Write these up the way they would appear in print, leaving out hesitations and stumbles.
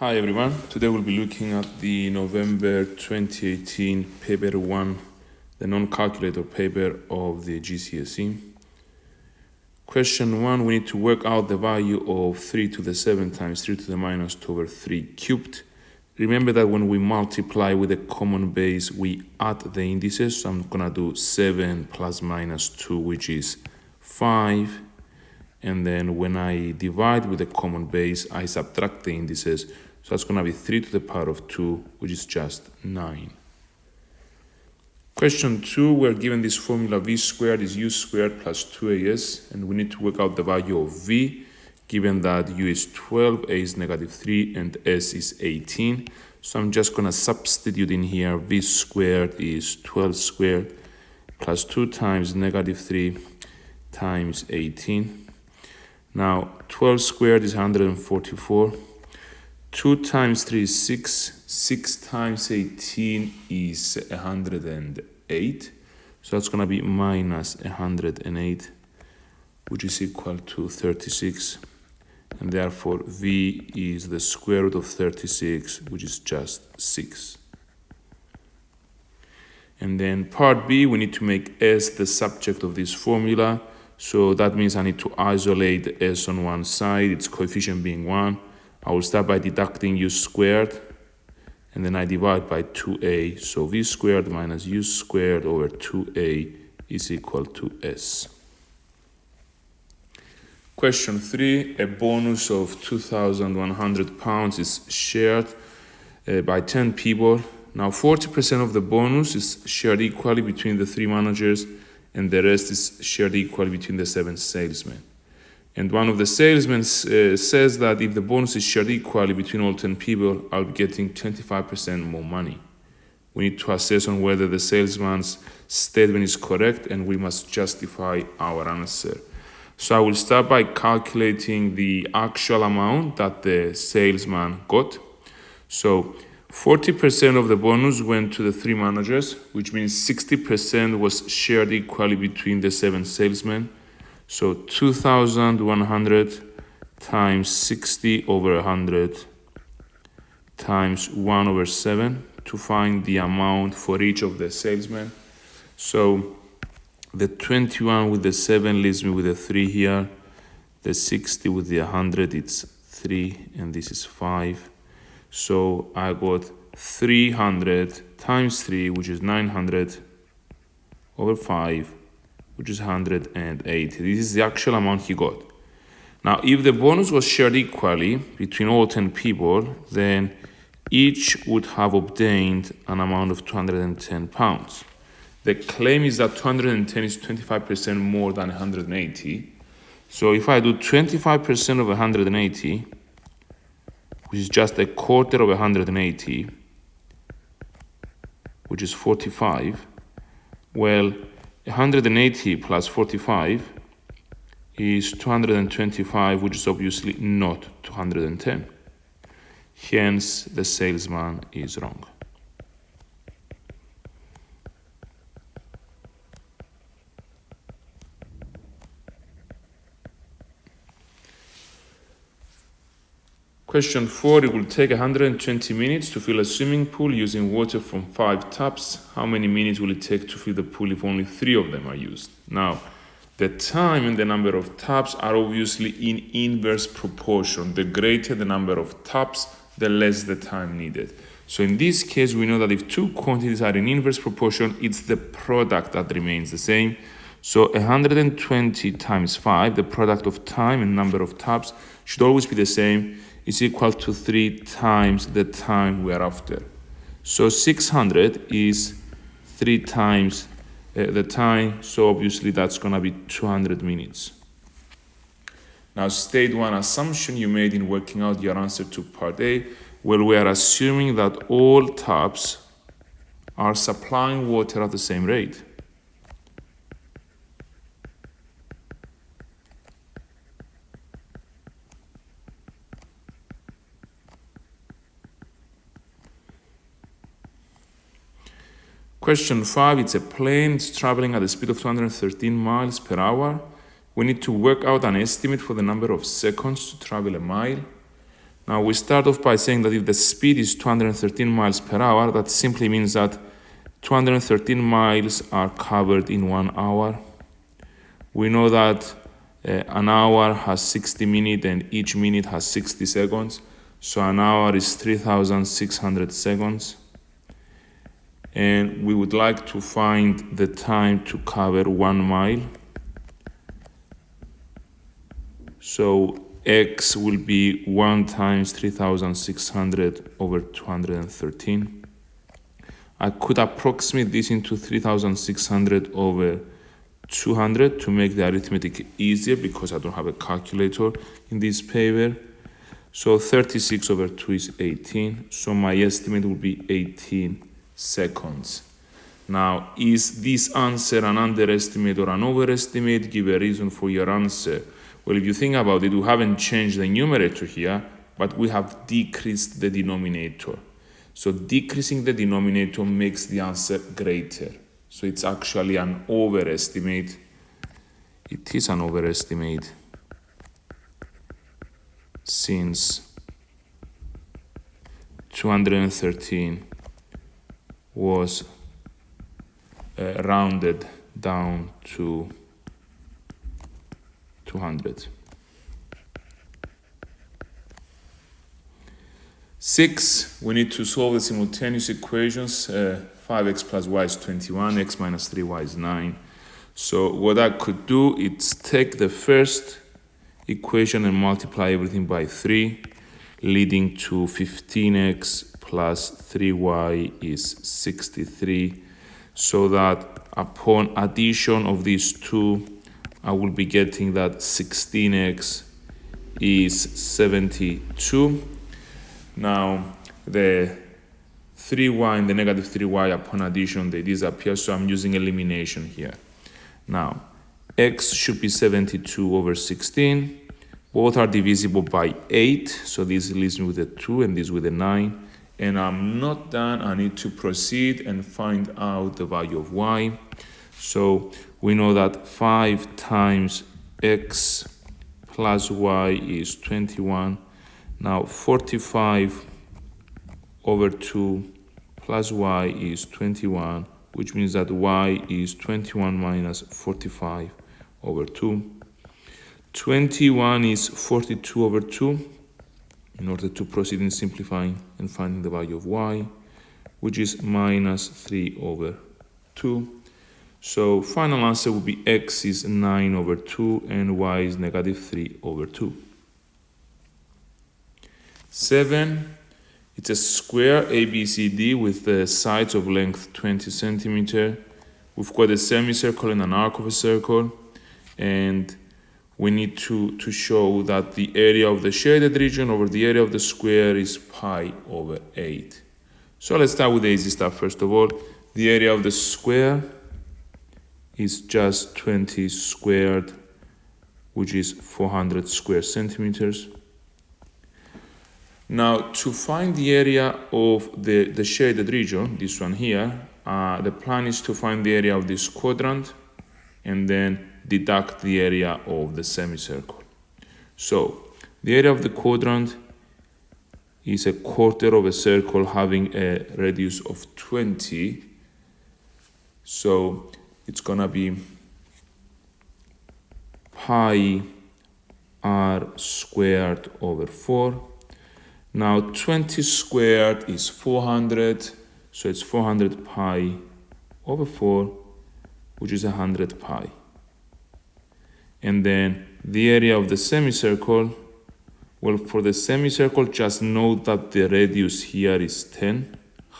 Hi everyone, today we'll be looking at the November 2018 paper 1, the non-calculator paper of the GCSE. Question 1, we need to work out the value of 3 to the 7 times 3 to the minus 2 over 3 cubed. Remember that when we multiply with a common base, we add the indices. So I'm gonna do 7 plus minus 2, which is 5. And then when I divide with a common base, I subtract the indices. So that's going to be 3 to the power of 2, which is just 9. Question 2, we're given this formula v squared is u squared plus 2as, and we need to work out the value of v, given that u is 12, a is negative 3, and s is 18. So I'm just going to substitute in here, v squared is 12 squared plus 2 times negative 3 times 18. Now, 12 squared is 144. 2 times 3 is 6. 6 times 18 is 108. So that's going to be minus 108, which is equal to 36. And therefore, v is the square root of 36, which is just 6. And then part B, we need to make s the subject of this formula. So that means I need to isolate s on one side, its coefficient being 1. I will start by deducting u squared, and then I divide by 2a. So v squared minus u squared over 2a is equal to s. Question 3, a bonus of 2,100 pounds is shared by 10 people. Now 40% of the bonus is shared equally between the 3 managers, and the rest is shared equally between the 7 salesmen. And one of the salesmen says that if the bonus is shared equally between all 10 people, I'll be getting 25% more money. We need to assess on whether the salesman's statement is correct, and we must justify our answer. So I will start by calculating the actual amount that the salesman got. So 40% of the bonus went to the 3 managers, which means 60% was shared equally between the 7 salesmen. So 2,100 times 60 over 100 times 1 over 7 to find the amount for each of the salesmen. So the 21 with the 7 leaves me with a 3 here. The 60 with the 100, it's 3, and this is 5. So I got 300 times 3, which is 900 over 5, which is 180. This is the actual amount he got. Now, if the bonus was shared equally between all 10 people, then each would have obtained an amount of 210 pounds. The claim is that 210 is 25% more than 180. So if I do 25% of 180, which is just a quarter of 180, which is 45, well, 180 plus 45 is 225, which is obviously not 210. Hence, the salesman is wrong. Question 4, it will take 120 minutes to fill a swimming pool using water from 5 taps. How many minutes will it take to fill the pool if only 3 of them are used? Now, the time and the number of taps are obviously in inverse proportion. The greater the number of taps, the less the time needed. So in this case, we know that if 2 quantities are in inverse proportion, it's the product that remains the same. So 120 times 5, the product of time and number of taps, should always be the same. Is equal to 3 times the time we are after. So 600 is 3 times the time, so obviously that's going to be 200 minutes. Now state one assumption you made in working out your answer to part A. Well, we are assuming that all taps are supplying water at the same rate. Question 5, it's a plane, it's traveling at a speed of 213 miles per hour. We need to work out an estimate for the number of seconds to travel a mile. Now we start off by saying that if the speed is 213 miles per hour, that simply means that 213 miles are covered in 1 hour. We know that an hour has 60 minutes and each minute has 60 seconds. So an hour is 3,600 seconds. And we would like to find the time to cover 1 mile. So x will be 1 times 3,600 over 213. I could approximate this into 3,600 over 200 to make the arithmetic easier because I don't have a calculator in this paper. So 36 over 2 is 18. So my estimate will be 18 seconds. Now, is this answer an underestimate or an overestimate? Give a reason for your answer. Well, if you think about it, we haven't changed the numerator here, but we have decreased the denominator. So decreasing the denominator makes the answer greater. So it's actually an overestimate. It is an overestimate since 213 was rounded down to 200. 6, we need to solve the simultaneous equations. 5x plus y is 21, x minus 3y is 9. So what I could do is take the first equation and multiply everything by 3, leading to 15x plus 3y is 63. So that upon addition of these two, I will be getting that 16x is 72. Now, the 3y and the negative 3y upon addition, they disappear, so I'm using elimination here. Now, x should be 72 over 16. Both are divisible by 8, so this leaves me with a 2 and this with a 9. And I'm not done. I need to proceed and find out the value of y. So we know that 5 times x plus y is 21. Now 45 over 2 plus y is 21, which means that y is 21 minus 45 over 2. 21 is 42 over 2 in order to proceed in simplifying and finding the value of y, which is minus 3 over 2. So final answer will be x is 9 over 2 and y is negative 3 over 2. 7, it's a square ABCD with the sides of length 20 centimeter. We've got a semicircle and an arc of a circle, and we need to show that the area of the shaded region over the area of the square is pi over 8. So let's start with the easy stuff first of all. The area of the square is just 20 squared, which is 400 square centimeters. Now, to find the area of the shaded region, this one here, the plan is to find the area of this quadrant and then deduct the area of the semicircle. So, the area of the quadrant is a quarter of a circle having a radius of 20. So, it's gonna be pi r squared over 4. Now 20 squared is 400, so it's 400 pi over 4, which is 100 pi. And then the area of the semicircle, well, for the semicircle, just note that the radius here is 10,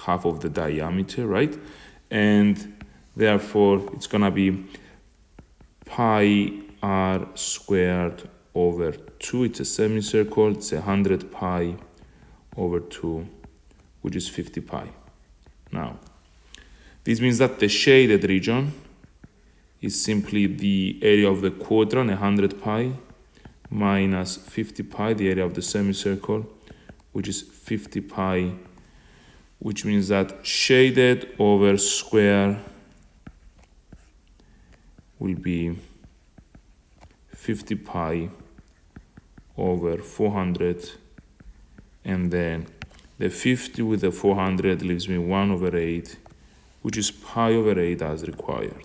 half of the diameter, right? And therefore, it's gonna be pi r squared over 2. It's a semicircle, it's 100 pi over 2, which is 50 pi. Now, this means that the shaded region is simply the area of the quadrant, 100 pi, minus 50 pi, the area of the semicircle, which is 50 pi, which means that shaded over square will be 50 pi over 400, and then the 50 with the 400 leaves me 1 over 8, which is pi over 8 as required.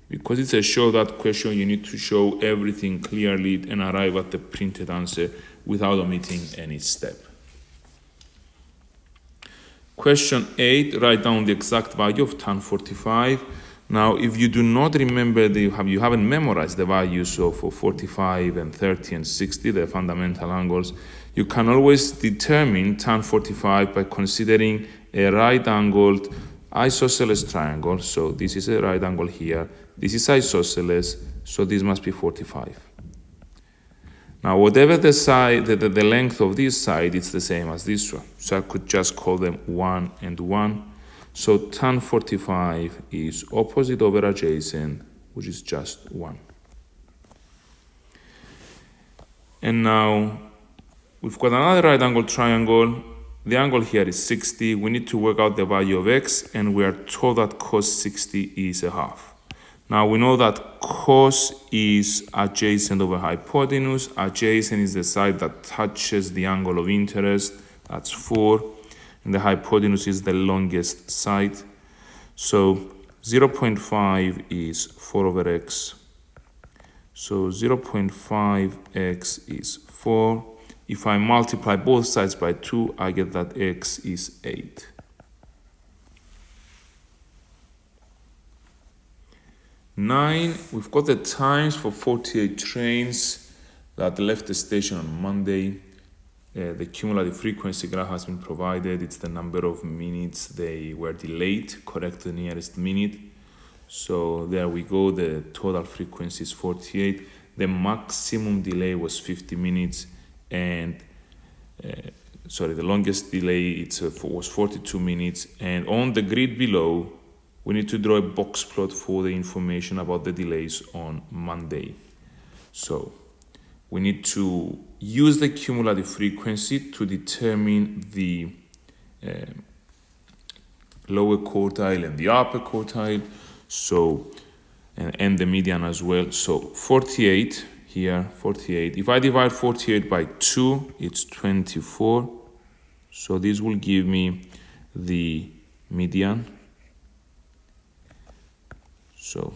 Because it's a show that question, you need to show everything clearly and arrive at the printed answer without omitting any step. Question 8, write down the exact value of tan 45. Now, if you do not remember, you haven't memorized the values of 45 and 30 and 60, the fundamental angles, you can always determine tan 45 by considering a right-angled isosceles triangle. So this is a right angle here. This is isosceles, so this must be 45. Now, whatever the side, the length of this side, it's the same as this one. So I could just call them 1 and 1. So tan 45 is opposite over adjacent, which is just 1. And now we've got another right angle triangle. The angle here is 60. We need to work out the value of x, and we are told that cos 60 is a half. Now we know that cos is adjacent over hypotenuse. Adjacent is the side that touches the angle of interest. That's 4. And the hypotenuse is the longest side. So 0.5 is 4 over x. So 0.5x is 4. If I multiply both sides by 2, I get that x is 8. Nine, we've got the times for 48 trains that left the station on Monday. The cumulative frequency graph has been provided. It's the number of minutes they were delayed, correct the nearest minute. So there we go, the total frequency is 48. The maximum delay was 50 minutes, and the longest delay was 42 minutes. And on the grid below, we need to draw a box plot for the information about the delays on Monday. So we need to use the cumulative frequency to determine the lower quartile and the upper quartile, so and the median as well. So 48 here, 48. If I divide 48 by 2, it's 24. So this will give me the median. So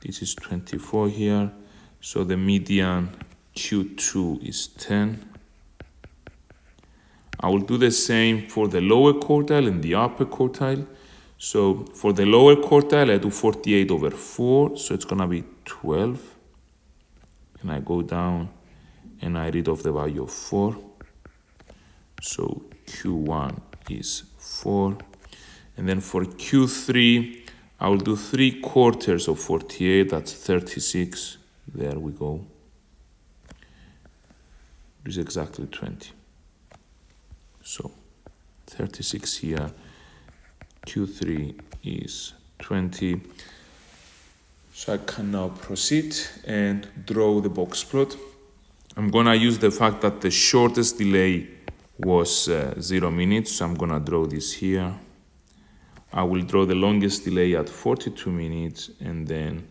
this is 24 here. So the median Q2 is 10. I will do the same for the lower quartile and the upper quartile. So for the lower quartile, I do 48 over 4. So it's going to be 12. And I go down and I read off the value of 4. So Q1 is 4. And then for Q3, I will do 3/4 of 48, that's 36. There we go. This is exactly 20. So 36 here, Q3 is 20. So I can now proceed and draw the box plot. I'm gonna use the fact that the shortest delay was 0 minutes, so I'm gonna draw this here. I will draw the longest delay at 42 minutes, and then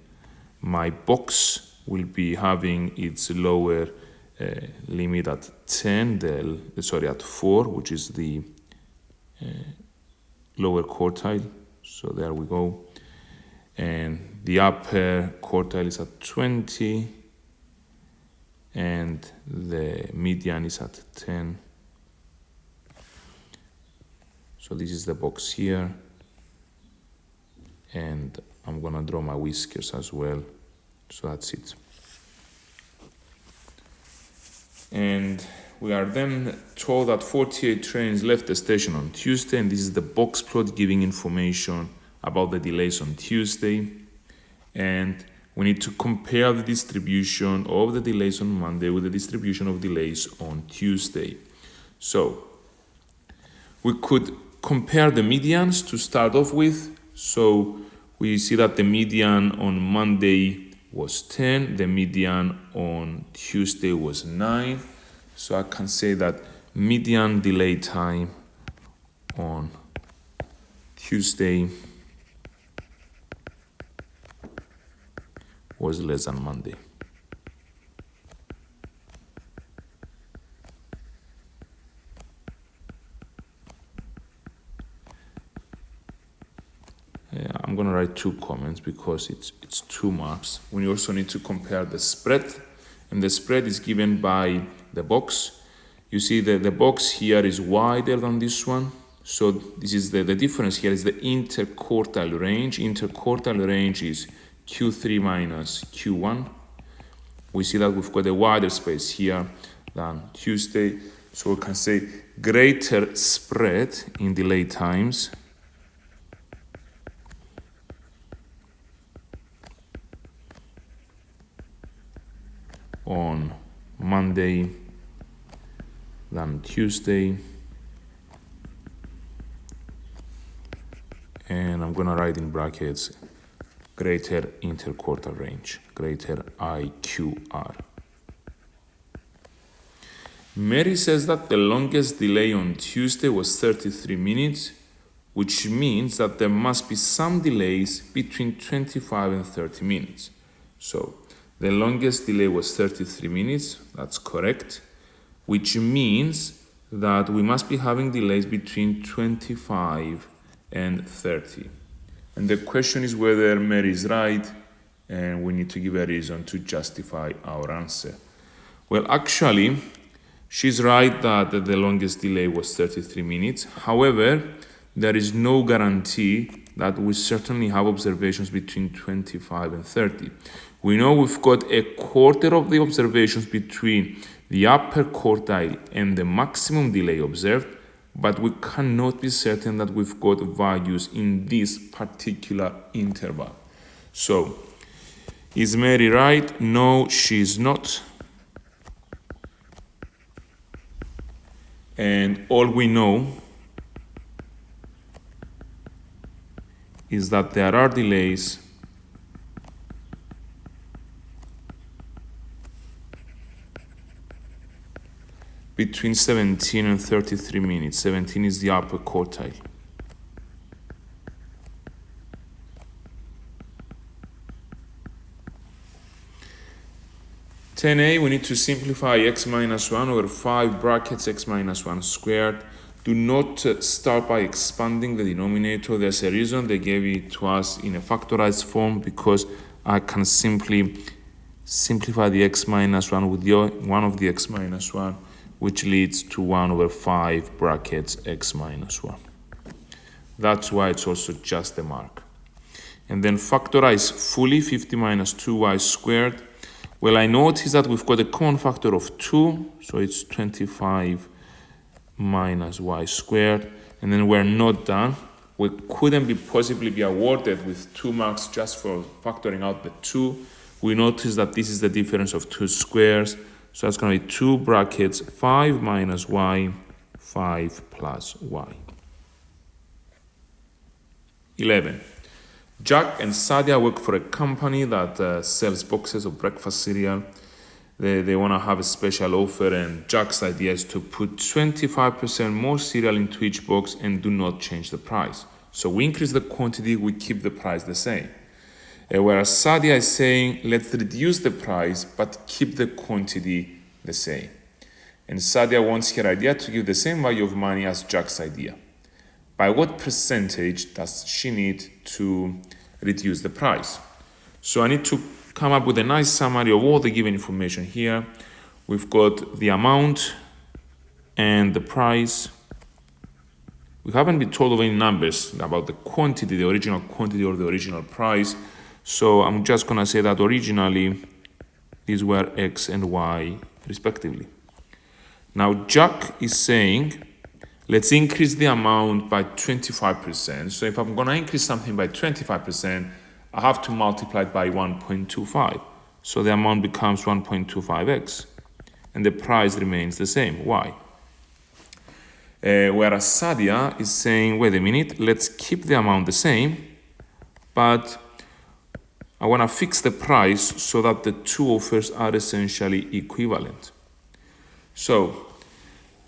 my box will be having its lower limit at 10, at 4, which is the lower quartile. So there we go. And the upper quartile is at 20, and the median is at 10. So this is the box here. And I'm gonna draw my whiskers as well. So that's it. And we are then told that 48 trains left the station on Tuesday, and this is the box plot giving information about the delays on Tuesday. And we need to compare the distribution of the delays on Monday with the distribution of delays on Tuesday. So we could compare the medians to start off with. So we see that the median on Monday was 10, the median on Tuesday was 9. So I can say that median delay time on Tuesday was less than Monday. 2 comments because it's 2 marks. We also need to compare the spread, and the spread is given by the box. You see that the box here is wider than this one. So this is the difference here is the interquartile range. Interquartile range is Q3 minus Q1. We see that we've got a wider space here than Tuesday. So we can say greater spread in delay times on Monday than Tuesday. And I'm gonna write in brackets greater interquartile range, greater IQR. Mary says that the longest delay on Tuesday was 33 minutes, which means that there must be some delays between 25 and 30 minutes. So the longest delay was 33 minutes, that's correct, which means that we must be having delays between 25 and 30. And the question is whether Mary is right, and we need to give a reason to justify our answer. Well, actually, she's right that the longest delay was 33 minutes. However, there is no guarantee that we certainly have observations between 25 and 30. We know we've got a quarter of the observations between the upper quartile and the maximum delay observed, but we cannot be certain that we've got values in this particular interval. So, is Mary right? No, she's not. And all we know is that there are delays between 17 and 33 minutes. 17 is the upper quartile. (10a), we need to simplify x minus 1 over 5 brackets x minus 1 squared. Do not start by expanding the denominator. There's a reason they gave it to us in a factorized form, because I can simply simplify the x minus 1 with one of the x minus 1, which leads to 1 over 5 brackets x minus 1. That's why it's also just a mark. And then factorize fully 50 minus 2y squared. Well, I notice that we've got a common factor of 2, so it's 25 minus y squared. And then we're not done. We couldn't possibly be awarded with 2 marks just for factoring out the 2. We notice that this is the difference of 2 squares. So that's going to be 2 brackets 5 minus y, 5 plus y. 11. Jack and Sadia work for a company that sells boxes of breakfast cereal. They want to have a special offer, and Jack's idea is to put 25% more cereal into each box and do not change the price. So we increase the quantity, we keep the price the same. Whereas Sadia is saying, let's reduce the price, but keep the quantity the same. And Sadia wants her idea to give the same value of money as Jack's idea. By what percentage does she need to reduce the price? So I need to come up with a nice summary of all the given information here. We've got the amount and the price. We haven't been told of any numbers about the quantity, the original quantity or the original price. So I'm just going to say that originally these were x and y respectively. Now Jack is saying, let's increase the amount by 25%. So if I'm going to increase something by 25%, I have to multiply it by 1.25. So the amount becomes 1.25x. And the price remains the same, y. Whereas Sadia is saying, wait a minute, let's keep the amount the same, but I want to fix the price so that the 2 offers are essentially equivalent. So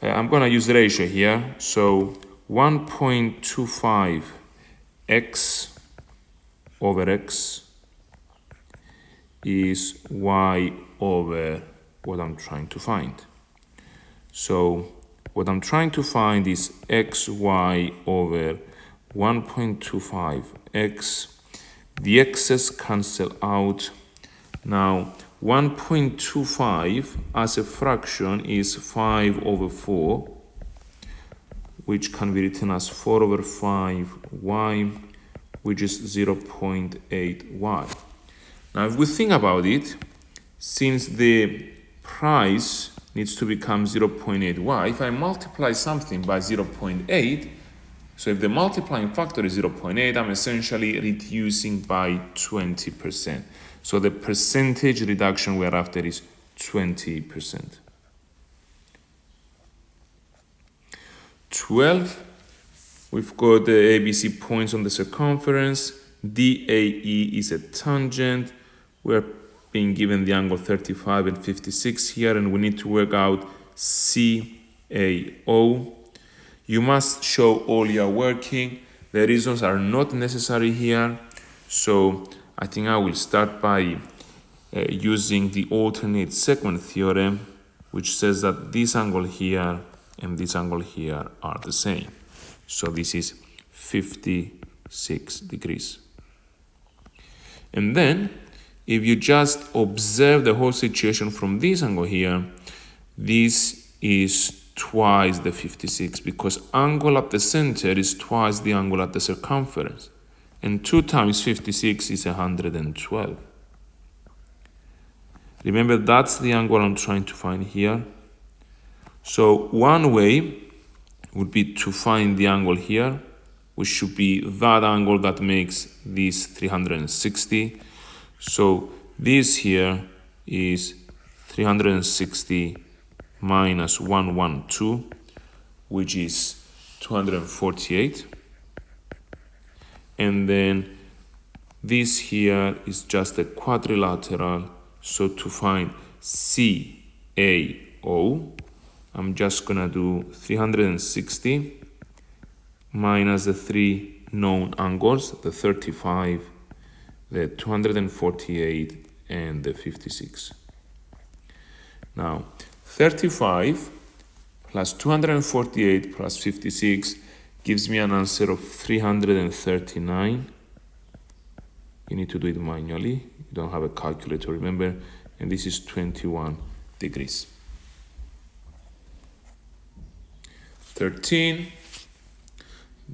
I'm going to use the ratio here. So 1.25x over x is y over what I'm trying to find. So what I'm trying to find is xy over 1.25x The x's cancel out. Now 1.25 as a fraction is 5 over 4, which can be written as 4 over 5y, which is 0.8y. Now if we think about it, since the price needs to become 0.8y, if I multiply something by 0.8, so if the multiplying factor is 0.8, I'm essentially reducing by 20%. So the percentage reduction we're after is 20%. 12, we've got the ABC points on the circumference. DAE is a tangent. We're being given the angle 35 and 56 here, and we need to work out CAO. You must show all your working. The reasons are not necessary here. So I think I will start by using the alternate segment theorem, which says that this angle here and this angle here are the same. So this is 56 degrees. And then if you just observe the whole situation from this angle here, this is twice the 56, because angle at the center is twice the angle at the circumference. And 2 times 56 is 112. Remember, that's the angle I'm trying to find here. So one way would be to find the angle here, which should be that angle that makes this 360. So this here is 360 minus 112, which is 248. And then this here is just a quadrilateral. So to find CAO, I'm just gonna do 360 minus the 3 known angles, the 35, the 248, and the 56. Now, 35 plus 248 plus 56 gives me an answer of 339. You need to do it manually. You don't have a calculator, remember, and this is 21 degrees. 13,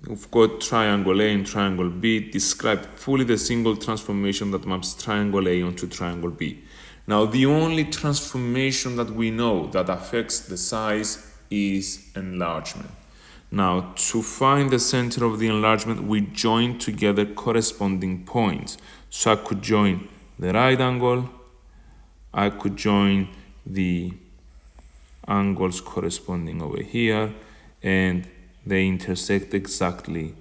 we've got triangle A and triangle B. Describe fully the single transformation that maps triangle A onto triangle B. Now, the only transformation that we know that affects the size is enlargement. Now, to find the center of the enlargement, we join together corresponding points. So I could join the right angle, I could join the angles corresponding over here, and they intersect exactly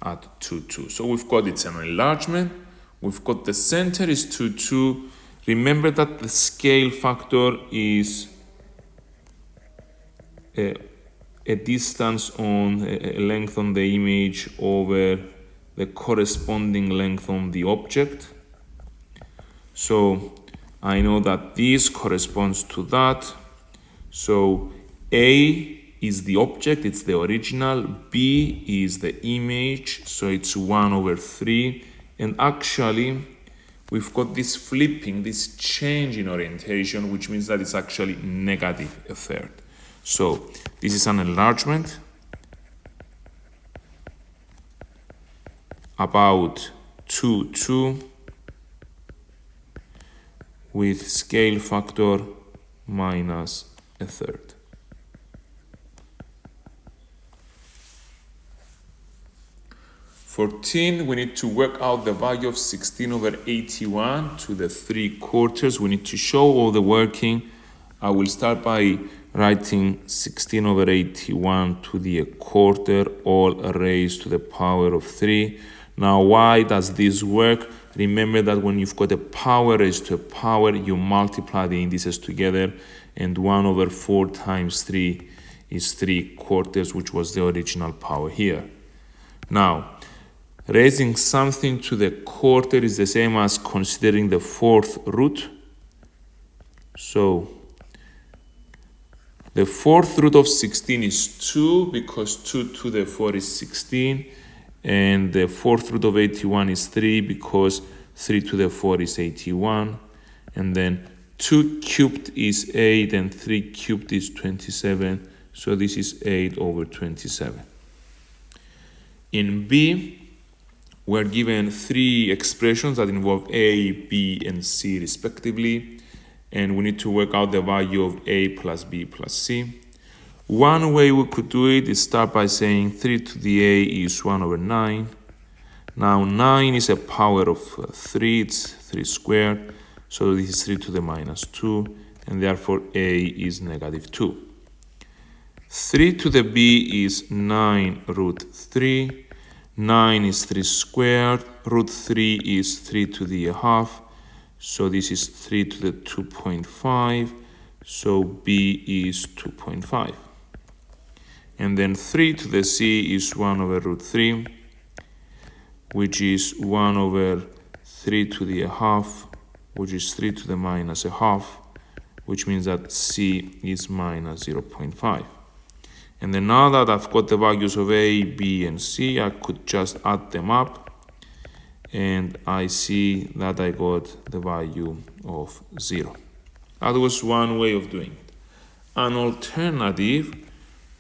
at 2, 2. So we've got it's an enlargement, we've got the center is 2, 2. Remember that the scale factor is a distance on a length on the image over the corresponding length on the object. So I know that this corresponds to that. So A is the object, it's the original. B is the image, so it's 1 over 3. And actually, we've got this flipping, this change in orientation, which means that it's actually negative a third. So this is an enlargement about 2, 2 with scale factor minus a third. 14, we need to work out the value of 16 over 81 to the 3/4. We need to show all the working. I will start by writing 16 over 81 to the 1/4, all raised to the power of 3. Now, why does this work? Remember that when you've got a power raised to a power, you multiply the indices together, and 1 over 4 times 3 is 3/4, which was the original power here. Now, raising something to the 1/4 is the same as considering the 4th root. So the 4th root of 16 is 2, because 2 to the 4 is 16. And the fourth root of 81 is 3 because 3 to the 4 is 81. And then 2 cubed is 8 and 3 cubed is 27. So this is 8 over 27. In B, we're given three expressions that involve A, B, and C respectively. And we need to work out the value of A plus B plus C. One way we could do it is start by saying 3 to the A is 1 over 9. Now 9 is a power of 3, it's 3 squared. So this is 3 to the minus 2, and therefore A is negative 2. 3 to the B is 9 root 3. 9 is 3 squared. Root 3 is 3 to the half. So this is 3 to the 2.5. So B is 2.5. And then 3 to the C is 1 over root 3, which is 1 over 3 to the half, which is 3 to the minus a half, which means that C is minus 0.5. And then now that I've got the values of A, B, and C, I could just add them up. And I see that I got the value of 0. That was one way of doing it. An alternative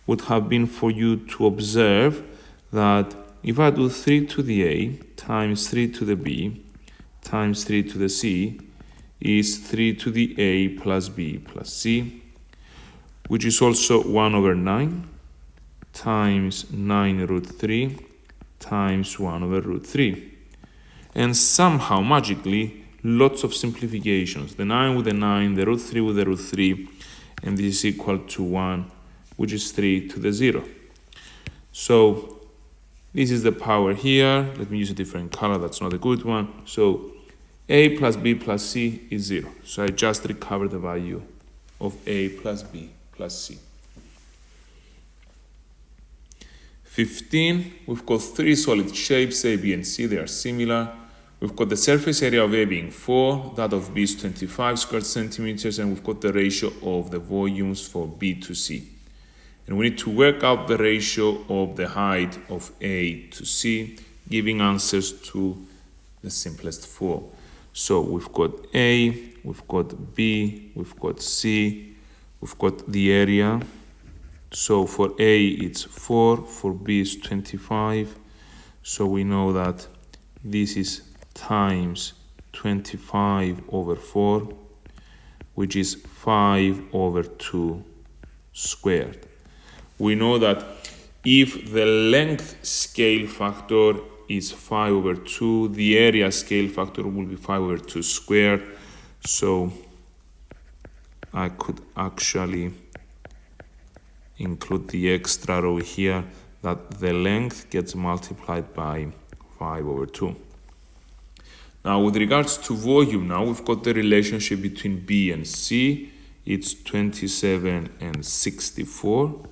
would have been for you to observe that if I do 3 to the A times 3 to the B times 3 to the C is 3 to the A plus B plus C, which is also 1 over 9 times 9 root 3 times 1 over root 3. And somehow, magically, lots of simplifications. The 9 with the 9, the root 3 with the root 3, and this is equal to 1, which is 3 to the 0. So this is the power here. Let me use a different color. That's not a good one. So A plus B plus C is 0. So I just recovered the value of A plus B plus C. 15, we've got three solid shapes, A, B, and C. They are similar. We've got the surface area of A being 4, that of B is 25 square centimeters, and we've got the ratio of the volumes for B to C. And we need to work out the ratio of the height of A to C, giving answers to the simplest four. So we've got A, we've got B, we've got C, we've got the area. So for A it's 4, for B is 25. So we know that this is times 25 over 4, which is 5 over 2 squared. We know that if the length scale factor is 5 over 2, the area scale factor will be 5 over 2 squared. So I could actually include the extra row here, that the length gets multiplied by 5 over 2. Now with regards to volume, now we've got the relationship between B and C. It's 27 and 64.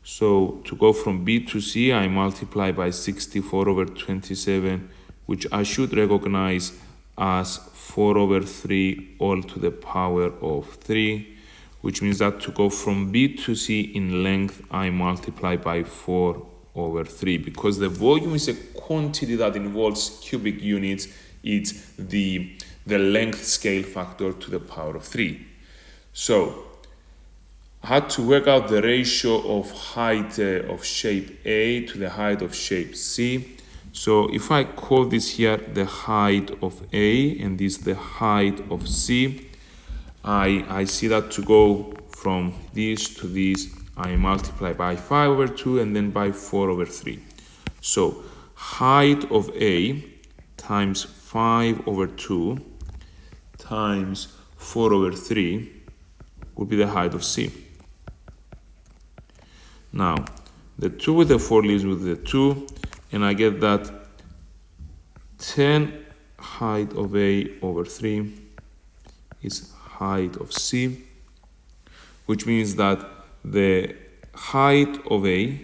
So to go from B to C, I multiply by 64 over 27, which I should recognize as 4 over 3 all to the power of 3, which means that to go from B to C in length, I multiply by 4 over 3. Because the volume is a quantity that involves cubic units, it's the length scale factor to the power of 3. So I had to work out the ratio of height of shape A to the height of shape C. So if I call this here the height of A and this the height of C, I see that to go from this to this, I multiply by 5 over 2 and then by 4 over 3. So height of A times 5 over 2 times 4 over 3 would be the height of C. Now, the 2 with the 4 leaves with the 2, and I get that 10 height of A over 3 is height of C, which means that the height of A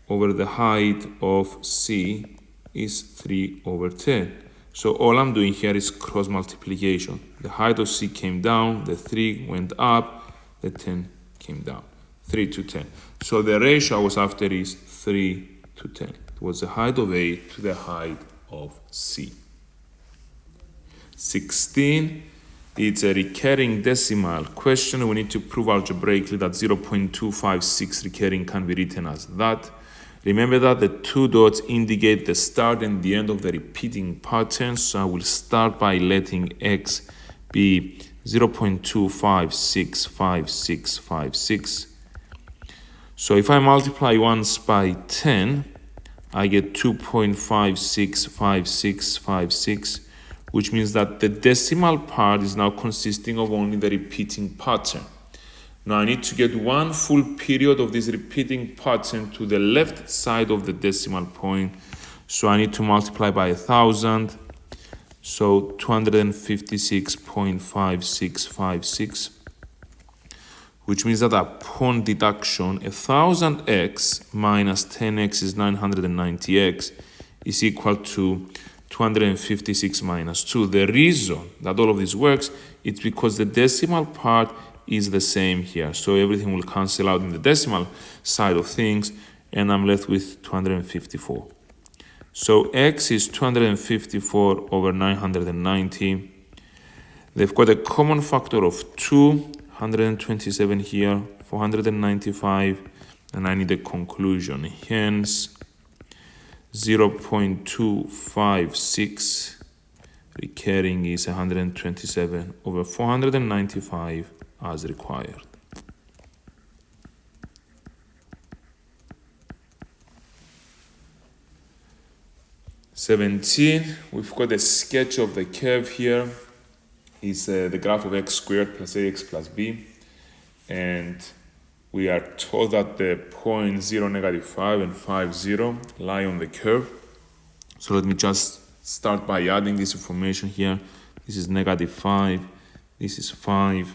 over the height of C is 3 over 10. So all I'm doing here is cross multiplication. The height of C came down, the 3 went up, the 10 came down. 3 to 10. So the ratio I was after is 3 to 10. It was the height of A to the height of C. 16, it's a recurring decimal question. We need to prove algebraically that 0.256 recurring can be written as that. Remember that the two dots indicate the start and the end of the repeating pattern. So I will start by letting x be 0.2565656. So if I multiply once by 10, I get 2.565656, which means that the decimal part is now consisting of only the repeating pattern. Now I need to get one full period of this repeating pattern to the left side of the decimal point. So I need to multiply by 1,000. So 256.5656, which means that upon deduction, 1000x minus 10x is 990x is equal to 256 minus 2. The reason that all of this works is because the decimal part is the same here. So everything will cancel out in the decimal side of things, and I'm left with 254. So x is 254 over 990. They've got a common factor of 2, 127 here, 495, and I need a conclusion. Hence, 0.256 recurring is 127 over 495 as required. (17), we've got a sketch of the curve here. It's the graph of x squared plus ax plus b. And we are told that the points 0, -5, and 5, 0 lie on the curve. So let me just start by adding this information here. This is -5, this is 5.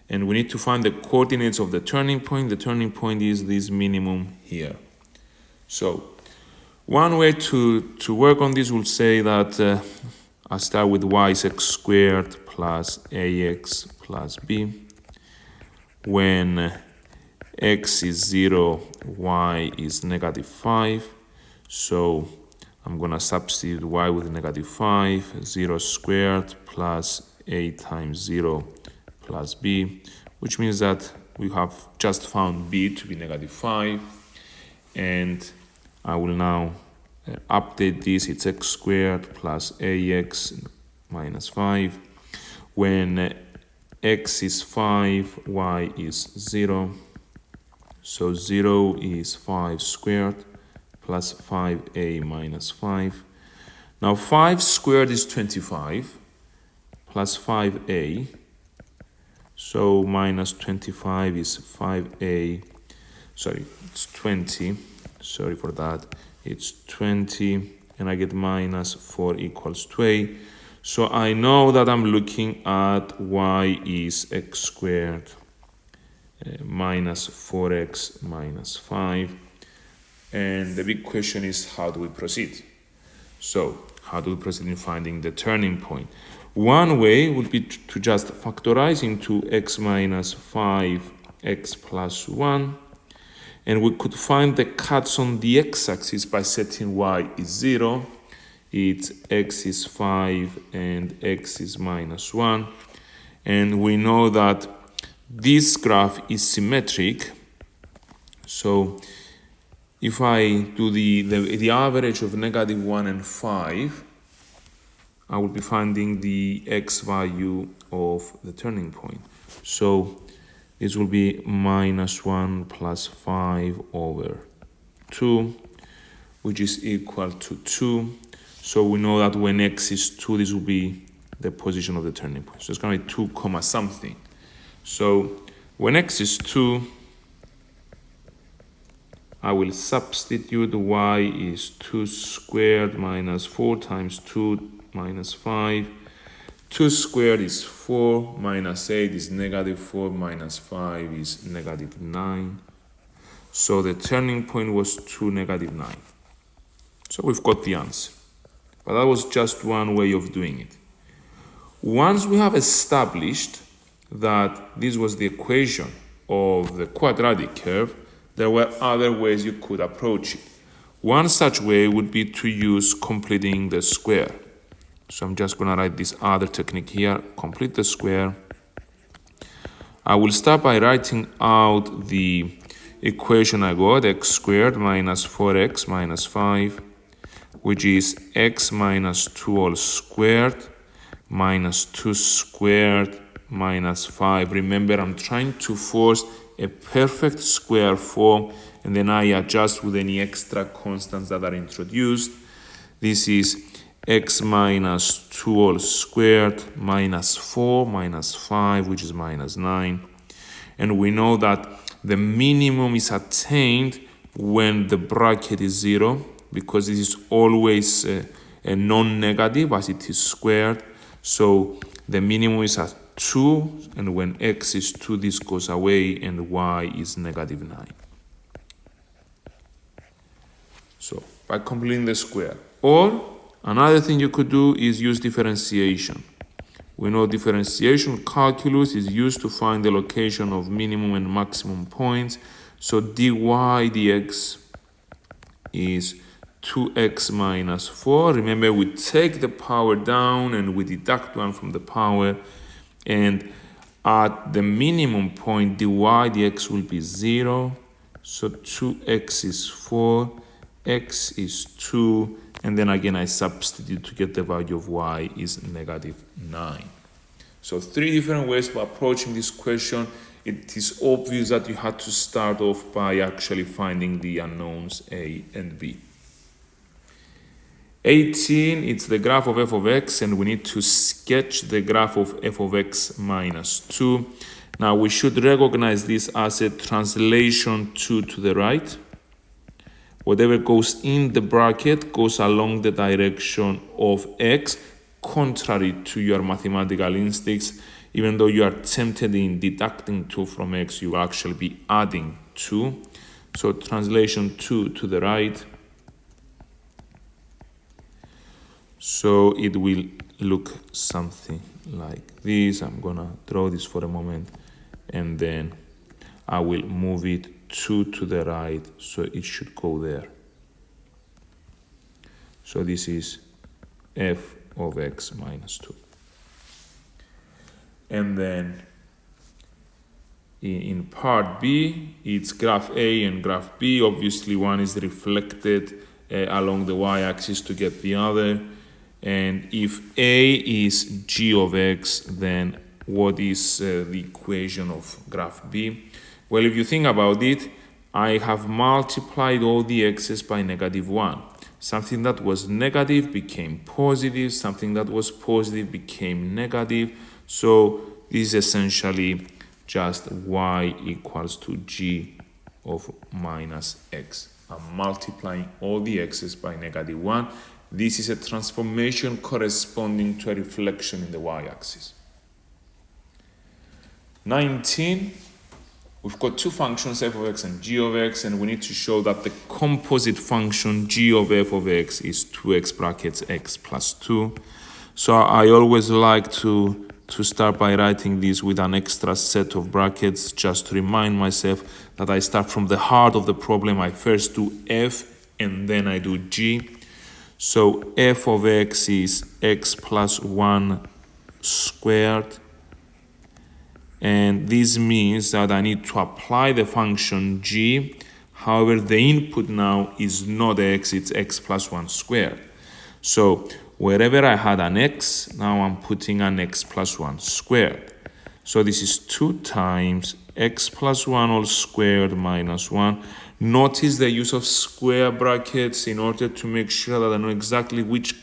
And we need to find the coordinates of the turning point. The turning point is this minimum here. So one way to work on this will say that I start with y is x squared plus ax plus b. When x is 0, y is -5. So I'm going to substitute y with -5, 0 squared plus a times 0 plus b, which means that we have just found b to be -5. And I will now update this. It's x squared plus ax minus 5. When x is 5, y is 0. So 0 is 5 squared plus 5a minus 5. Now 5 squared is 25 plus 5a. So minus 25 is 5a. Sorry, it's 20. Sorry for that. It's 20, and I get minus 4 equals 2a. So I know that I'm looking at y is x squared minus 4x minus 5. And the big question is, how do we proceed? So how do we proceed in finding the turning point? One way would be to just factorize into x minus 5, x plus 1. And we could find the cuts on the x-axis by setting y is 0. It's x is 5 and x is minus 1. And we know that this graph is symmetric. So if I do the average of -1 and 5, I will be finding the x value of the turning point. So this will be -1 plus 5 over 2, which is equal to 2. So we know that when x is 2, this will be the position of the turning point. So it's going to be 2 comma something. So when x is 2, I will substitute y is 2 squared minus 4 times 2 minus 5. 2 squared is 4, minus 8 is -4, minus 5 is -9. So the turning point was 2, -9. So we've got the answer. But that was just one way of doing it. Once we have established that this was the equation of the quadratic curve, there were other ways you could approach it. One such way would be to use completing the square. So I'm just going to write this other technique here, complete the square. I will start by writing out the equation I got, x squared minus 4x minus 5, which is x minus 2 all squared minus 2 squared minus 5. Remember, I'm trying to force a perfect square form, and then I adjust with any extra constants that are introduced. This is x minus 2 all squared minus 4 minus 5, which is minus 9. And we know that the minimum is attained when the bracket is 0, because this is always a non-negative as it is squared. So the minimum is at 2, and when x is 2, this goes away, and y is negative 9. So by completing the square. Or another thing you could do is use differentiation. We know differentiation calculus is used to find the location of minimum and maximum points. So dy dx is 2x minus 4. Remember, we take the power down and we deduct 1 from the power. And at the minimum point, dy dx will be 0. So 2x is 4, x is 2. And then again, I substitute to get the value of y is negative 9. So 3 different ways of approaching this question. It is obvious that you had to start off by actually finding the unknowns a and b. 18, it's the graph of f of x, and we need to sketch the graph of f of x minus 2. Now, we should recognize this as a translation 2 to the right. Whatever goes in the bracket goes along the direction of x, contrary to your mathematical instincts. Even though you are tempted in deducting 2 from x, you will actually be adding 2. So translation 2 to the right. So it will look something like this. I'm gonna draw this for a moment, and then I will move it 2 to the right, so it should go there. So this is f of x minus 2. And then in part B, it's graph A and graph B. Obviously, one is reflected along the y-axis to get the other. And if A is g of x, then what is the equation of graph B? Well, if you think about it, I have multiplied all the x's by negative 1. Something that was negative became positive. Something that was positive became negative. So this is essentially just y equals to g of minus x. I'm multiplying all the x's by negative 1. This is a transformation corresponding to a reflection in the y-axis. 19, we've got two functions, f of x and g of x, and we need to show that the composite function g of f of x is 2x brackets x plus 2. So I always like to start by writing this with an extra set of brackets, just to remind myself that I start from the heart of the problem. I first do f and then I do g. So f of x is x plus 1 squared. And this means that I need to apply the function g. However, the input now is not x, it's x plus 1 squared. So wherever I had an x, now I'm putting an x plus 1 squared. So this is 2 times x plus 1 all squared minus 1. Notice the use of square brackets in order to make sure that I know exactly which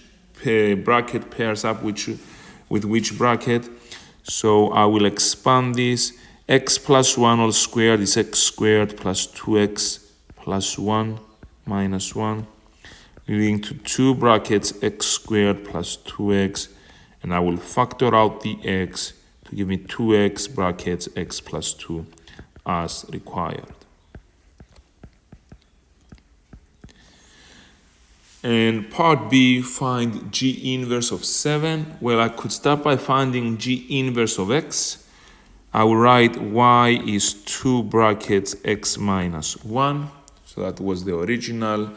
bracket pairs up with which bracket. So I will expand this. X plus 1 all squared is x squared plus 2x plus 1 minus 1, leading to 2 brackets x squared plus 2x, and I will factor out the x to give me 2x brackets x plus 2 as required. And part B, find g inverse of 7. Well, I could start by finding g inverse of x. I will write y is 2 brackets x minus 1. So that was the original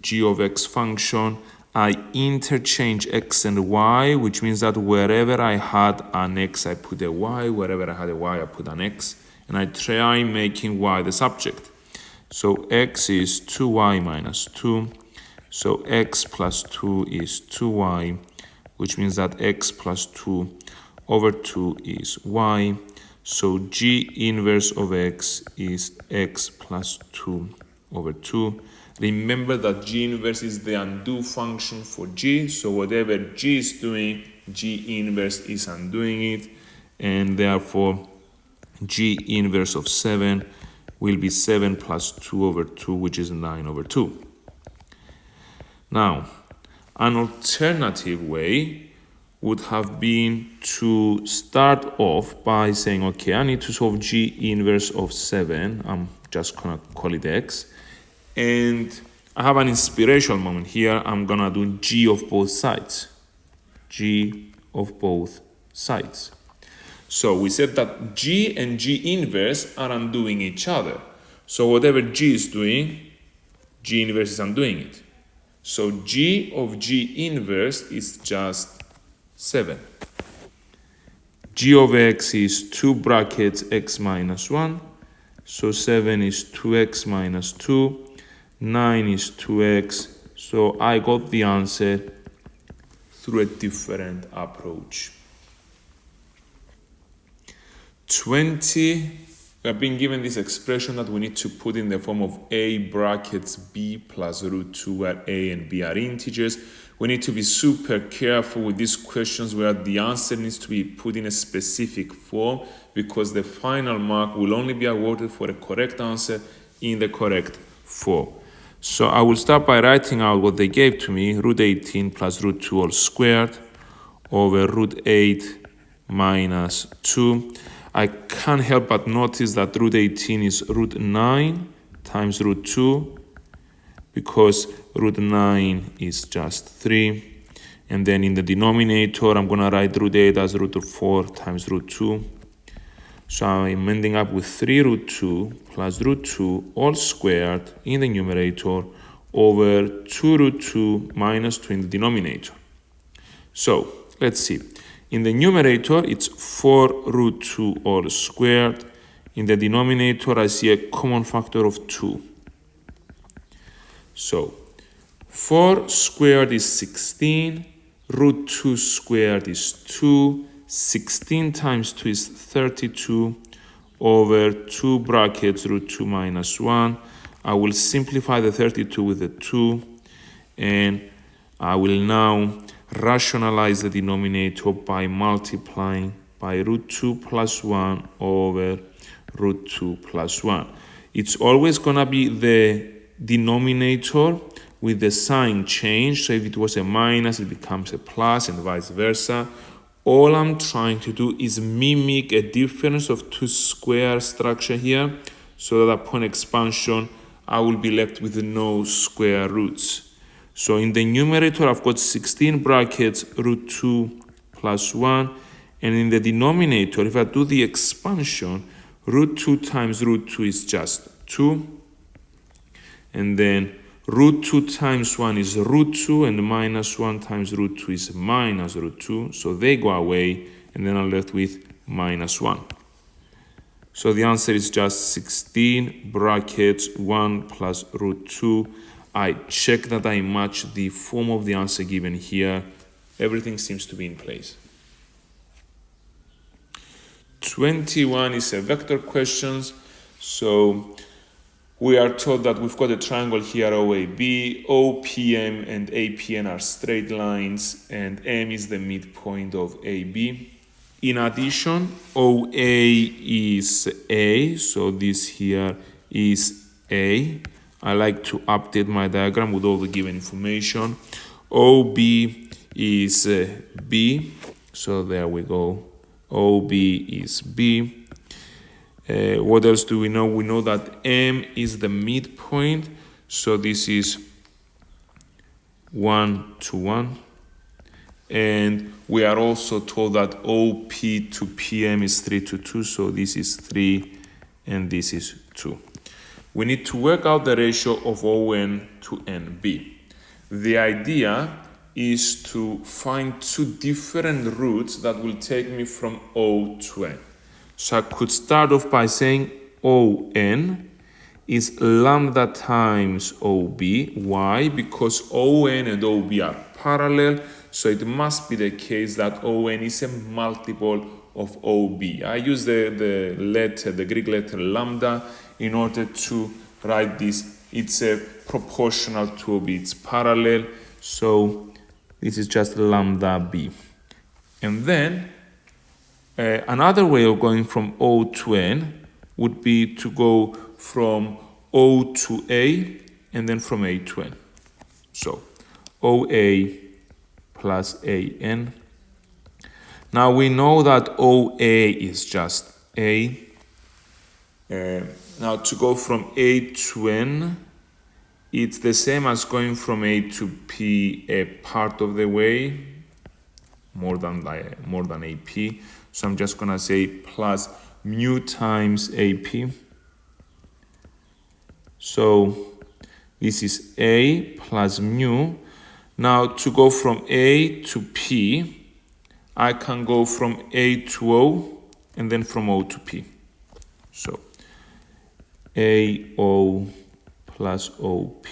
g of x function, I interchange x and y, which means that wherever I had an x, I put a y. Wherever I had a y, I put an x. And I try making y the subject. So x is 2y minus 2. So x plus 2 is 2y, which means that x plus 2 over 2 is y. So g inverse of x is x plus 2 over 2. Remember that g inverse is the undo function for g. So whatever g is doing, g inverse is undoing it. And therefore, g inverse of 7 will be 7 plus 2 over 2, which is 9 over 2. Now, an alternative way would have been to start off by saying, okay, I need to solve g inverse of 7. I'm just going to call it x. And I have an inspirational moment here. I'm going to do g of both sides. G of both sides. So we said that g and g inverse are undoing each other. So whatever g is doing, g inverse is undoing it. So g of g inverse is just 7. G of x is 2 brackets x minus 1. So 7 is 2x minus 2. 9 is 2x. So I got the answer through a different approach. 20, we have been given this expression that we need to put in the form of a brackets b plus root 2, where a and b are integers. We need to be super careful with these questions where the answer needs to be put in a specific form, because the final mark will only be awarded for a correct answer in the correct form. So I will start by writing out what they gave to me, root 18 plus root 2 all squared over root 8 minus 2. I can't help but notice that root 18 is root 9 times root 2, because root 9 is just 3. And then in the denominator, I'm going to write root 8 as root 4 times root 2. So I'm ending up with 3 root 2 plus root 2 all squared in the numerator over 2 root 2 minus 2 in the denominator. So let's see. In the numerator, it's 4 root 2 all squared. In the denominator, I see a common factor of 2. So 4 squared is 16. Root 2 squared is 2. 16 times 2 is 32 over 2 brackets root 2 minus 1. I will simplify the 32 with the 2, and I will now rationalize the denominator by multiplying by root 2 plus 1 over root 2 plus 1. It's always going to be the denominator with the sign change. So if it was a minus, it becomes a plus, and vice versa. All I'm trying to do is mimic a difference of 2 square structure here, so that upon expansion, I will be left with no square roots. So in the numerator, I've got 16 brackets root 2 plus 1. And in the denominator, if I do the expansion, root 2 times root 2 is just 2. And then root 2 times 1 is root 2, and minus 1 times root 2 is minus root 2. So they go away, and then I'm left with minus 1. So the answer is just 16 brackets 1 plus root 2. I check that I match the form of the answer given here. Everything seems to be in place. 21 is a vector questions. So we are told that we've got a triangle here, OAB. OPM and APN are straight lines, and M is the midpoint of AB. In addition, OA is A, so this here is A. I like to update my diagram with all the given information. OB is B, so there we go. OB is B. What else do we know? We know that M is the midpoint, so this is 1 to 1. And we are also told that OP to PM is 3 to 2, so this is 3 and this is 2. we need to work out the ratio of ON to NB. The idea is to find two different routes that will take me from O to N. So I could start off by saying ON is lambda times OB. Why? Because ON and OB are parallel, so it must be the case that ON is a multiple of OB. I use the Greek letter lambda in order to write this. It's a proportional to OB, it's parallel, so this is just lambda B. And then another way of going from O to N would be to go from O to A and then from A to N. So OA plus AN. Now we know that OA is just A. Now to go from A to N, it's the same as going from A to P a part of the way, more than AP. So I'm just gonna say plus mu times AP. So this is A plus mu. Now to go from A to P, I can go from A to O and then from O to P. So AO plus OP.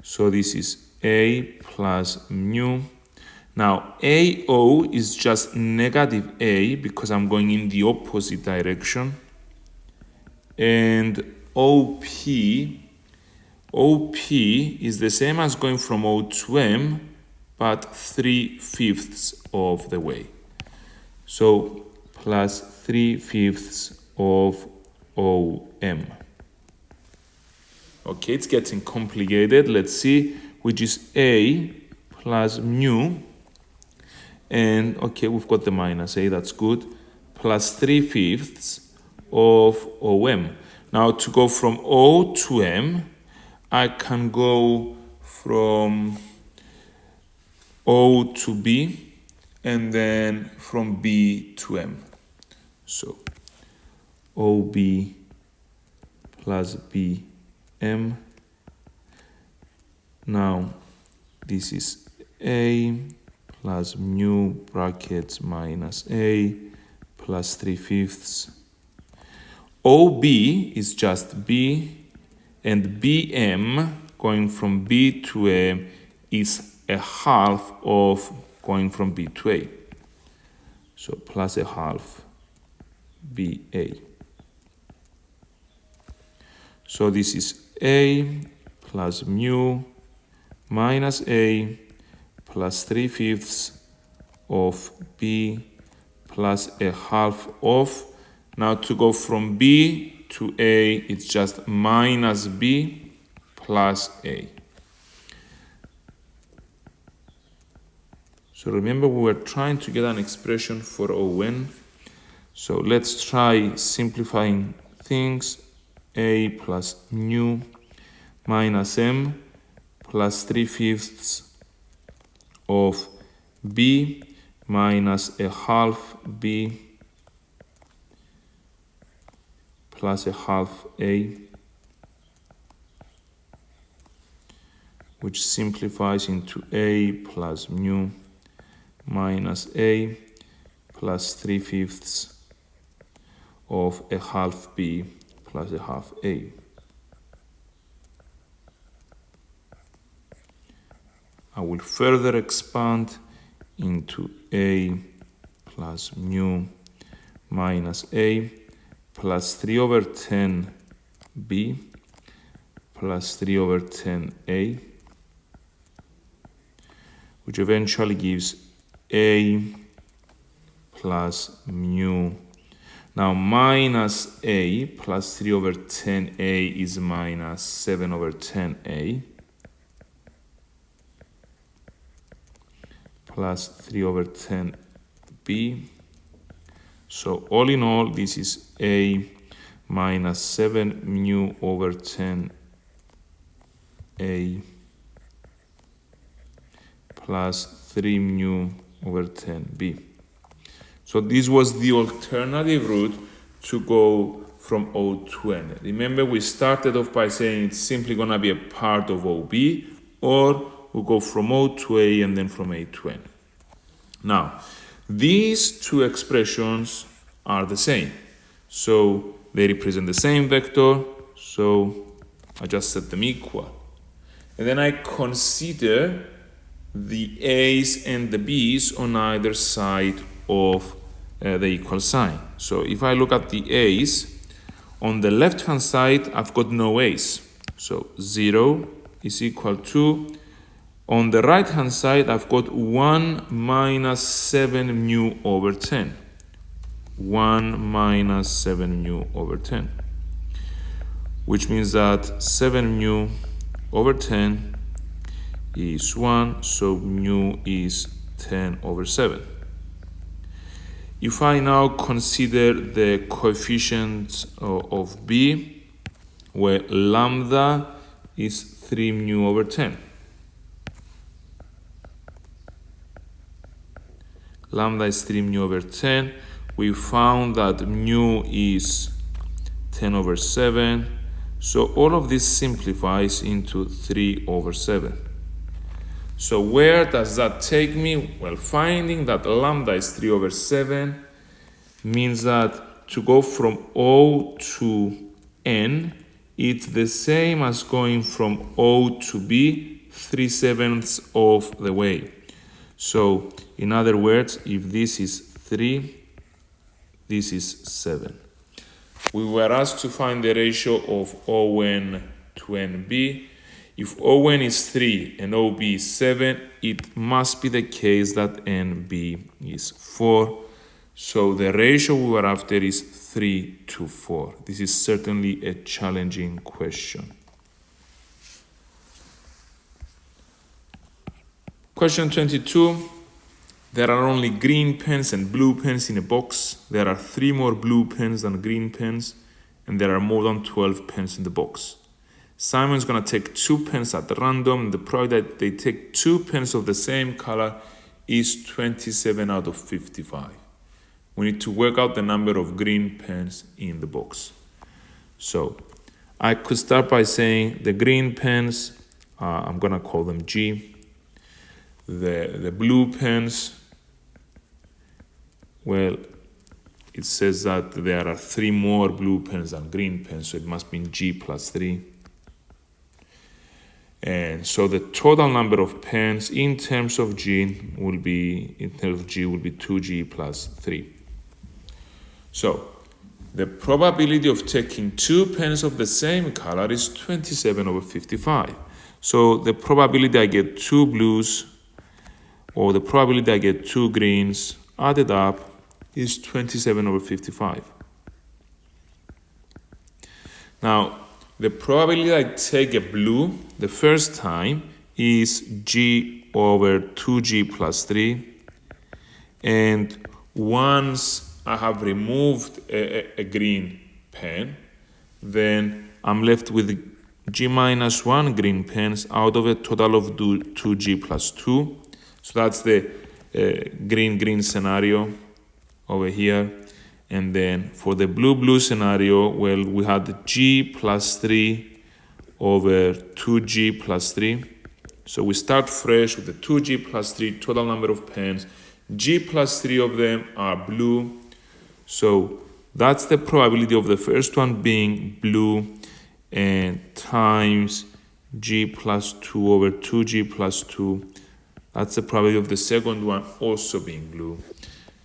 So this is A plus mu. Now AO is just negative A because I'm going in the opposite direction. And OP is the same as going from O to M, but 3/5 of the way. So plus 3/5 of OM. Okay, it's getting complicated. Let's see, which is A plus mu. And okay, we've got the minus A, that's good. Plus 3/5 of OM. Now to go from O to M, I can go from O to B and then from B to M. So OB plus BM. Now this is A plus mu brackets minus A plus 3/5. OB is just B, and BM going from B to A is a half of going from B to A. So plus a half BA. So this is A plus mu minus A plus 3/5 of B plus a half of. Now to go from B to A, it's just minus B plus A. So remember, we were trying to get an expression for ON. So let's try simplifying things. A plus mu minus M plus 3/5 of B minus a half B plus a half A, which simplifies into A plus mu minus A plus 3/5 of a half B plus a half A. I will further expand into A plus mu minus A plus 3/10 B plus 3/10 A, which eventually gives A plus mu. Now minus A plus 3/10 A is minus 7/10 A plus 3/10 B. So all in all, this is A minus 7 mu over 10 A plus 3 mu over 10 B. So this was the alternative route to go from O to N. Remember, we started off by saying it's simply going to be a part of OB, or we'll go from O to A and then from A to N. Now, these two expressions are the same. So they represent the same vector, so I just set them equal. And then I consider the A's and the B's on either side of the equal sign. So if I look at the A's, on the left-hand side, I've got no A's. So 0 is equal to, on the right-hand side, I've got 1 minus 7 mu over 10. 1 minus 7 mu over 10. Which means that 7 mu over 10 is 1, so mu is 10 over 7. If I now consider the coefficients of B, where lambda is 3 mu over 10. Lambda is 3 mu over 10. We found that mu is 10 over 7. So all of this simplifies into 3 over 7. So where does that take me? Well, finding that lambda is 3 over 7 means that to go from O to N, it's the same as going from O to B 3/7 of the way. So in other words, if this is 3, this is 7. We were asked to find the ratio of ON to NB. If ON is 3 and OB is 7, it must be the case that NB is 4. So the ratio we were after is 3 to 4. This is certainly a challenging question. Question 22. There are only green pens and blue pens in a box. There are 3 more blue pens than green pens, and there are more than 12 pens in the box. Simon's going to take 2 pens at random. The probability that they take 2 pens of the same color is 27 out of 55. We need to work out the number of green pens in the box. So I could start by saying the green pens, I'm going to call them G. The blue pens, well, it says that there are 3 more blue pens than green pens, so it must be G plus 3. And so the total number of pens in terms of G will be 2G plus 3. So the probability of taking 2 pens of the same color is 27 over 55. So the probability I get 2 blues or the probability I get 2 greens added up is 27 over 55. Now, the probability I take a blue the first time is G over 2G plus 3. And once I have removed a green pen, then I'm left with G minus 1 green pens out of a total of 2G plus 2. So that's the green scenario over here. And then for the blue scenario, well, we had G plus 3 over 2G plus 3. So we start fresh with the 2G plus 3 total number of pens. G plus 3 of them are blue. So that's the probability of the first one being blue, and times G plus 2 over 2G plus 2. That's the probability of the second one also being blue.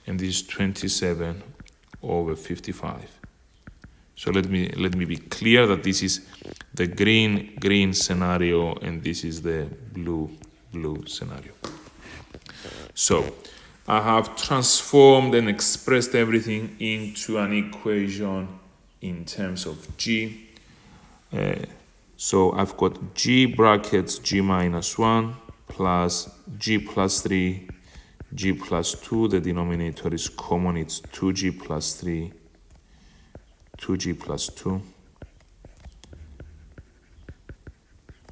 And this is 27 over 55. So let me be clear that this is the green scenario and this is the blue scenario. So I have transformed and expressed everything into an equation in terms of G. So I've got G brackets G minus 1 plus G plus 3, G plus 2. The denominator is common. It's 2G plus 3, 2G plus 2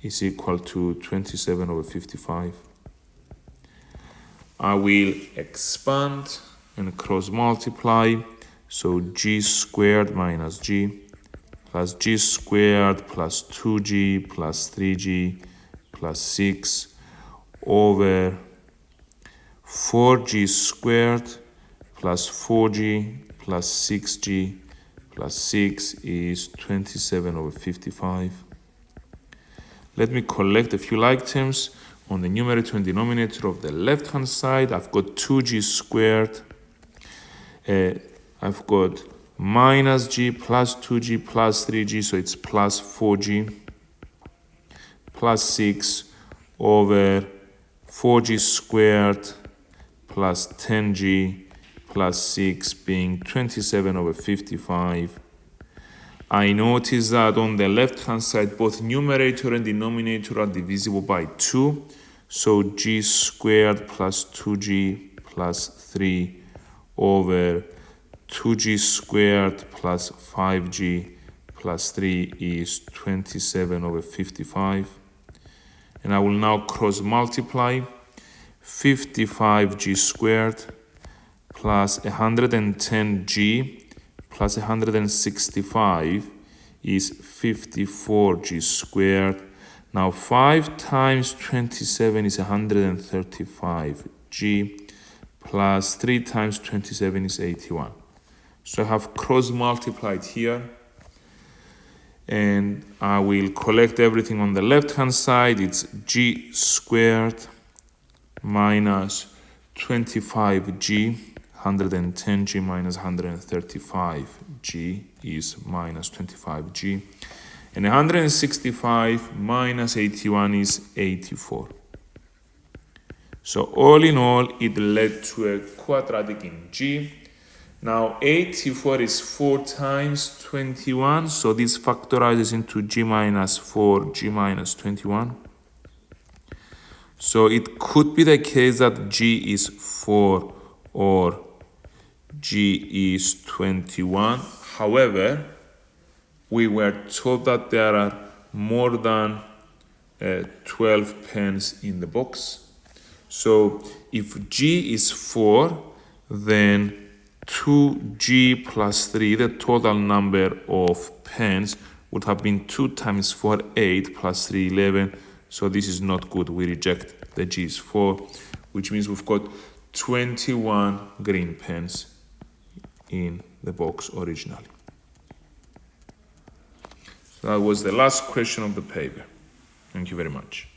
is equal to 27 over 55. I will expand and cross multiply. So g squared minus g plus g squared plus 2g plus 3g plus 6 over 4g squared plus 4g plus 6g plus 6 is 27 over 55. Let me collect a few like terms on the numerator and denominator of the left-hand side. I've got 2g squared. I've got minus g plus 2g plus 3g, so it's plus 4g plus 6 over 4g squared plus 10g plus 6 being 27 over 55. I notice that on the left-hand side, both numerator and denominator are divisible by 2. So g squared plus 2g plus 3 over 2g squared plus 5g plus 3 is 27 over 55. And I will now cross multiply 55g squared plus 110g plus 165 is 54g squared. Now 5 times 27 is 135g plus 3 times 27 is 81. So I have cross multiplied here, and I will collect everything on the left hand side. It's g squared minus 25g, 110g minus 135g is minus 25g, and 165 minus 81 is 84. So all in all, it led to a quadratic in G. Now 84 is 4 times 21, so this factorizes into G minus 4, G minus 21. So it could be the case that G is 4 or G is 21. However, we were told that there are more than 12 pens in the box. So if G is 4, then 2G plus 3, the total number of pens, would have been 2 times 4, 8, plus 3, 11. So this is not good. We reject the G is 4, which means we've got 21 green pens in the box originally. So that was the last question of the paper. Thank you very much.